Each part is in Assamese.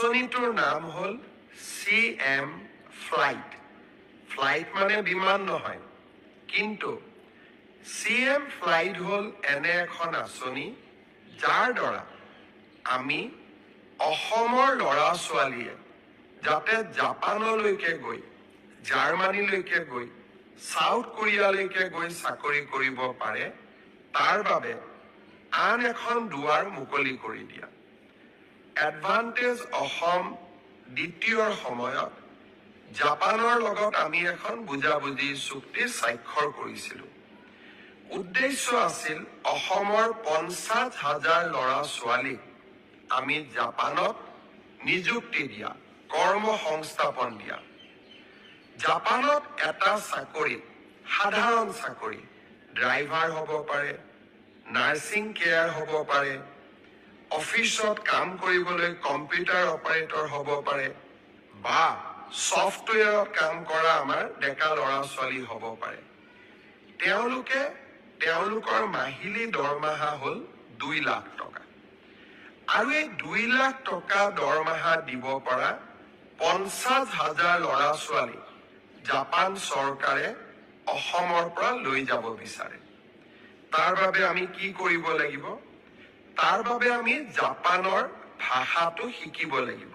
আঁচনিটোৰ নাম হ'ল CM ফ্লাইট। ফ্লাইট মানে বিমান নহয়, কিন্তু CM ফ্লাইট হ'ল এনে এখন আঁচনি যাৰ দ্বাৰা আমি অসমৰ ল'ৰা ছোৱালীয়ে যাতে জাপানলৈকে গৈ, জাৰ্মানীলৈকে গৈ, সাউথ কোৰিয়ালৈকে গৈ চাকৰি কৰিব পাৰে, তাৰ বাবে আন এখন দুৱাৰ মুকলি কৰি দিয়া। এডভান্টেজ অসম দ্বিতীয়ৰ সময়ত জাপানৰ লগত আমি এখন বুজাবুজি চুক্তি স্বাক্ষৰ কৰিছিলোঁ। উদ্দেশ্য আছিল অসমৰ 50,000 ল'ৰা ছোৱালীক আমি জাপানত নিযুক্তি দিয়া, কৰ্ম সংস্থাপন দিয়া। জাপানত এটা চাকৰি, সাধাৰণ চাকৰি, ড্ৰাইভাৰ হ'ব পাৰে, নাৰ্ছিং কেয়াৰ হ'ব পাৰে, অফিচত কাম কৰিবলৈ কম্পিউটাৰ অপাৰেটৰ হ'ব পাৰে, বা ছফ্টৱেৰত কাম কৰা আমাৰ ডেকা ল'ৰা ছোৱালী হ'ব পাৰে। তেওঁলোকৰ মাহিলী দৰমহা হ'ল 2 লাখ টকা। আৰু এই 2 লাখ টকা দৰমহা দিব পৰা 50,000 ল'ৰা ছোৱালী জাপান চৰকাৰে অসমৰ পৰা লৈ যাব বিচাৰে। তাৰ বাবে আমি কি কৰিব লাগিব? তাৰ বাবে আমি জাপানৰ ভাষাটো শিকিব লাগিব,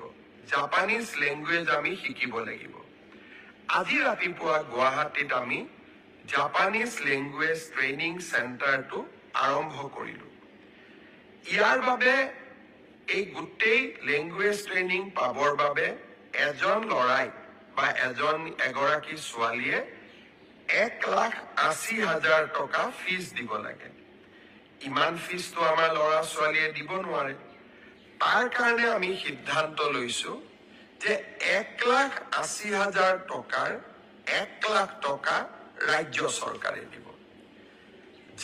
জাপানিজ লেংগুৱেজ আমি শিকিব লাগিব। আজি ৰাতিপুৱা গুৱাহাটীত আমি জাপানিজ লেংগুৱেজ ট্ৰেইনিং চেণ্টাৰটো আৰম্ভ কৰিলোঁ। ইয়াৰ বাবে এই গোটেই লেংগুৱেজ ট্ৰেইনিং পাবৰ বাবে এজন ল'ৰাই বা এগৰাকী ছোৱালীয়ে 1,80,000 টকা ফিজ দিব লাগে। ইমান ফিজটো আমাৰ ল'ৰা ছোৱালীয়ে দিব নোৱাৰে। তাৰ কাৰণে আমি সিদ্ধান্ত লৈছো যে 1,80,000 টকাৰ 1 লাখ টকা ৰাজ্য চৰকাৰে দিব।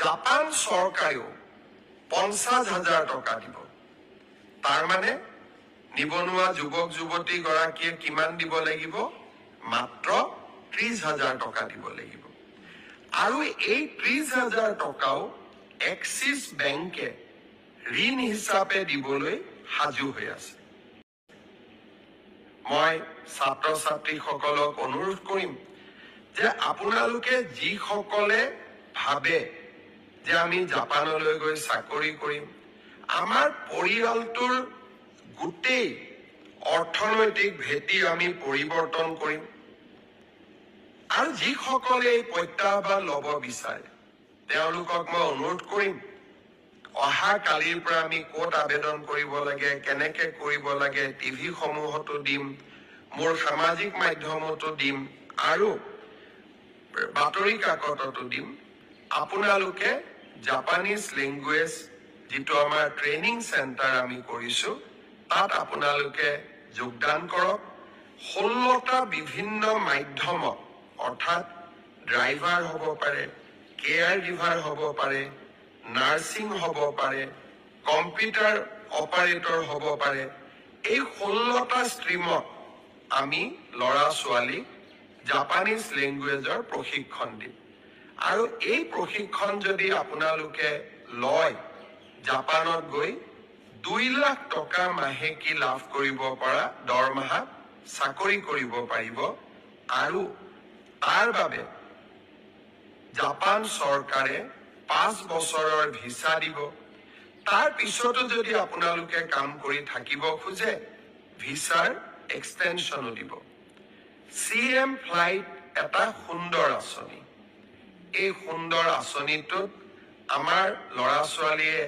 জাপান চৰকাৰেও 50,000 টকা দিব। তাৰ মানে নিবনুৱা যুৱক যুৱতী গৰাকীয়ে কিমান দিব লাগিব? মাত্ৰ 30,000 টকা দিব লাগিব। আৰু এই 30,000 টকাও এক্সিছ বেংকে ঋণ হিচাপে দিবলৈ সাজু হৈ আছে। মই ছাত্ৰ ছাত্ৰীসকলক অনুৰোধ কৰিম যে আপোনালোকে যিসকলে ভাবে যে আমি জাপানলৈ গৈ চাকৰি কৰিম, আমাৰ পৰিয়ালটোৰ গোটেই অৰ্থনৈতিক ভেটি আমি পৰিৱৰ্তন কৰিম, আৰু যিসকলে এই প্ৰত্যাহ্বান ল'ব বিচাৰে তেওঁলোকক মই অনুৰোধ কৰিম, অহা কালিৰ পৰা আমি ক'ত আবেদন কৰিব লাগে, কেনেকে কৰিব লাগে, টিভি সমূহতো দিম, মোৰ সামাজিক মাধ্যমতো দিম, আৰু বাতৰি কাকততো দিম। আপোনালোকে জাপানিজ লেংগুৱেজ যিটো আমাৰ ট্ৰেইনিং চেণ্টাৰ আমি কৰিছো, তাত আপোনালোকে যোগদান কৰক। 16টা বিভিন্ন মাধ্যমত, অৰ্থাৎ ড্ৰাইভাৰ হ'ব পাৰে, কেয়াৰ গিভাৰ হ'ব পাৰে, নাৰ্ছিং হ'ব পাৰে, কম্পিউটাৰ অপাৰেটৰ হ'ব পাৰে, এই 16টা ষ্ট্ৰীমত আমি ল'ৰা ছোৱালীক জাপানিজ লেংগুৱেজৰ প্ৰশিক্ষণ দিম। আৰু এই প্ৰশিক্ষণ যদি আপোনালোকে লয়, জাপানত গৈ 2 লাখ টকা মাহেকী লাভ কৰিব পৰা দৰমহা চাকৰি কৰিব পাৰিব। আৰু তাৰ বাবে জাপান চৰকাৰে 5 বছৰৰ ভিছা দিব। তাৰ পিছতো যদি আপোনালোকে কাম কৰি থাকিব খোজে, ভিছাৰ এক্সটেনশ্যনো দিব। CM ফ্লাইট এটা সুন্দৰ আঁচনি। এই সুন্দৰ আঁচনিটোত আমাৰ ল'ৰা ছোৱালীয়ে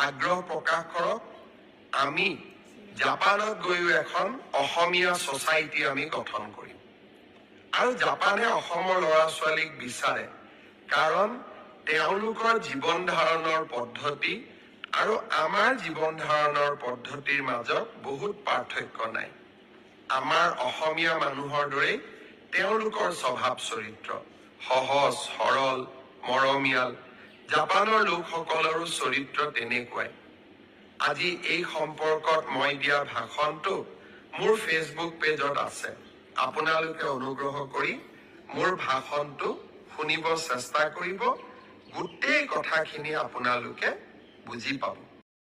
আগ্ৰহ প্ৰকাশ কৰক। আমি জাপানত গৈও এখন অসমীয়া ছ'চাইটি আমি গঠন কৰিম। আৰু জাপানে অসমৰ ল'ৰা ছোৱালীক বিচাৰে, কাৰণ তেওঁলোকৰ জীৱন ধাৰণৰ পদ্ধতি আৰু আমাৰ জীৱন ধাৰণৰ পদ্ধতিৰ মাজত বহুত পাৰ্থক্য নাই। আমাৰ অসমীয়া মানুহৰ দৰেই তেওঁলোকৰ স্বভাৱ চৰিত্ৰ সহজ সৰল মৰমীয়াল। জাপানৰ লোকসকলৰো চৰিত্ৰ তেনেকুৱাই। আজি এই সম্পৰ্কত মই দিয়া ভাষণটো মোৰ ফেচবুক পেজত আছে। আপোনালোকে অনুগ্ৰহ কৰি মোৰ ভাষণটো শুনিব চেষ্টা কৰিব। গোটেই কথাখিনি আপোনালোকে বুজি পাব।